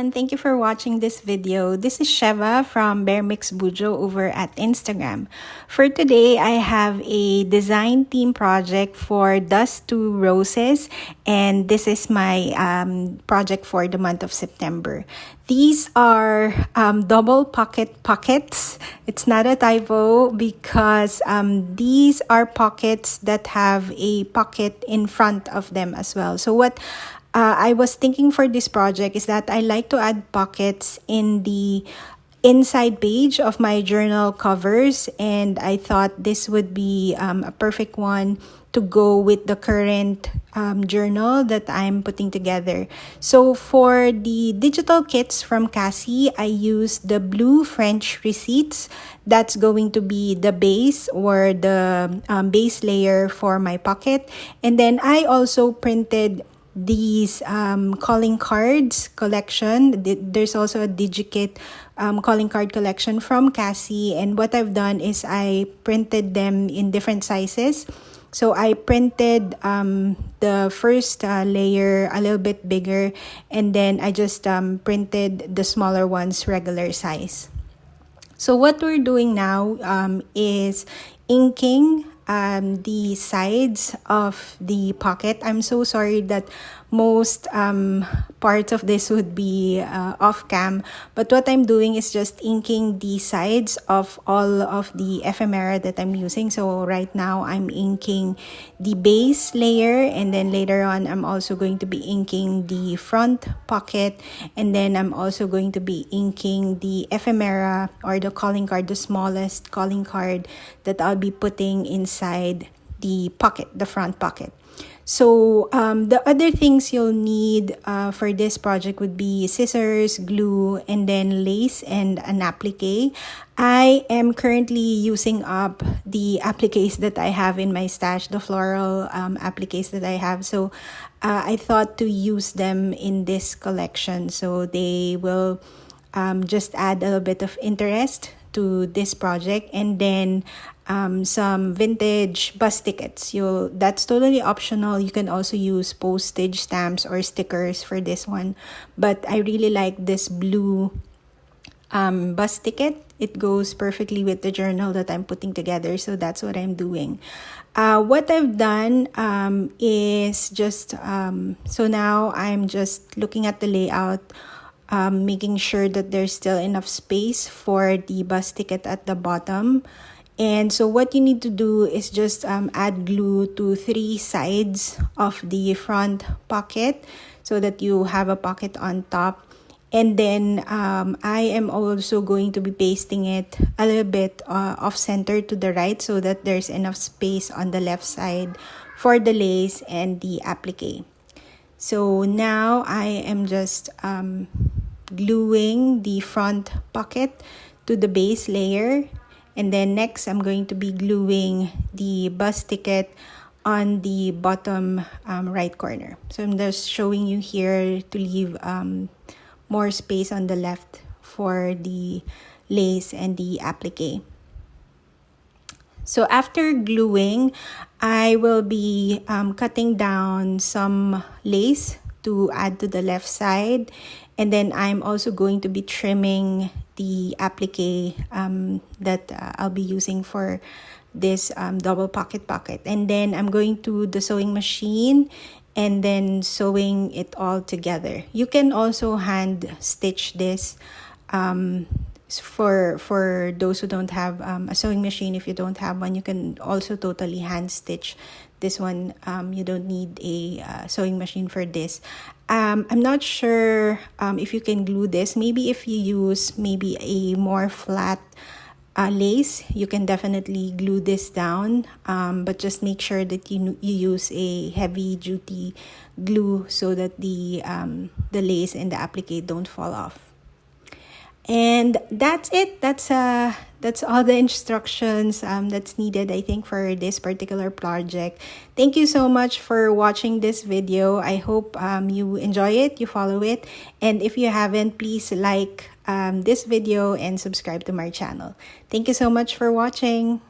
everyone, thank you for watching this video. This is Sheva from Bear Mix Bujo over at Instagram. For today, I have a design team project for Dust to Roses, and this is my project for the month of September. These are double pocket pockets. It's not a typo because these are pockets that have a pocket in front of them as well. So what I was thinking for this project is that I like to add pockets in the inside page of my journal covers, and I thought this would be a perfect one to go with the current journal that I'm putting together. So for the digital kits from Cassie, I used the blue French receipts. That's going to be the base or the base layer for my pocket. And then I also printed these calling cards collection. There's also a DigiKit calling card collection from Cassie, and what I've done is I printed them in different sizes. So I printed the first layer a little bit bigger, and then I just printed the smaller ones regular size. So what we're doing now is inking the sides of the pocket. I'm so sorry that most parts of this would be off cam, but what I'm doing is just inking the sides of all of the ephemera that I'm using. So right now I'm inking the base layer, and then later on I'm also going to be inking the front pocket, and then I'm also going to be inking the ephemera or the calling card, the smallest calling card that I'll be putting inside the pocket, the front pocket. So the other things you'll need for this project would be scissors, glue, and then lace and an applique. I am currently using up the appliques that I have in my stash, the floral appliques that I have. So I thought to use them in this collection, so they will just add a little bit of interest to this project. And then some vintage bus tickets. That's totally optional. You can also use postage stamps or stickers for this one, but I really like this blue bus ticket. It goes perfectly with the journal that I'm putting together, so that's what I'm doing. What I've done is just so now I'm just looking at the layout, making sure that there's still enough space for the bus ticket at the bottom. And so what you need to do is just add glue to 3 sides of the front pocket so that you have a pocket on top. And then I am also going to be pasting it a little bit off center to the right so that there's enough space on the left side for the lace and the applique. So now I am just gluing the front pocket to the base layer. And then next, I'm going to be gluing the bus ticket on the bottom right corner. So I'm just showing you here to leave more space on the left for the lace and the applique. So after gluing, I will be cutting down some lace to add to the left side. And then I'm also going to be trimming the applique that I'll be using for this double pocket. And then I'm going to the sewing machine and then sewing it all together. You can also hand stitch this for those who don't have a sewing machine. If you don't have one, you can also totally hand stitch this one. You don't need a sewing machine for this. I'm not sure if you can glue this. Maybe if you use maybe a more flat lace, you can definitely glue this down, but just make sure that you use a heavy duty glue so that the lace and the applique don't fall off. And that's it. That's all the instructions that's needed, I think, for this particular project. Thank you so much for watching this video. I hope you enjoy it, you follow it, and if you haven't, please like this video and subscribe to my channel. Thank you so much for watching.